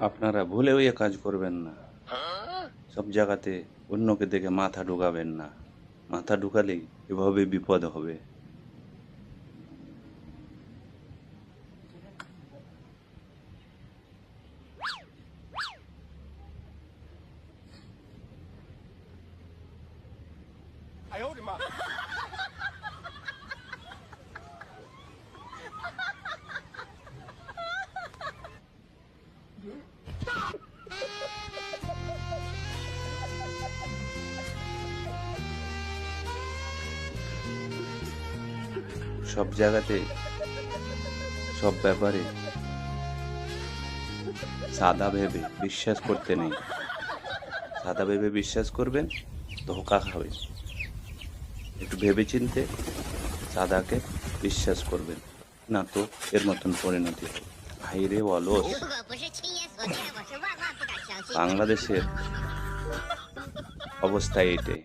আপনারা ভুলেও এ কাজ করবেন না। সব জায়গাতে অন্যকে দেখে মাথা ঢুকাবেন না। মাথা ঢুকালেই এভাবে বিপদ হবে। সব জায়গাতে সব ব্যাপারে সাদা ভেবে বিশ্বাস করতে নেই। সাদা ভেবে বিশ্বাস করবেন, ধোঁকা খাবেন। একটু ভেবেচিন্তে সাদাকে বিশ্বাস করবেন, না তো এর মতন পরিণতি হবে। হাইরে অলস! 如果不是亲眼所见，我是万万不敢相信的。 বাংলাদেশের অবস্থা এইটাই।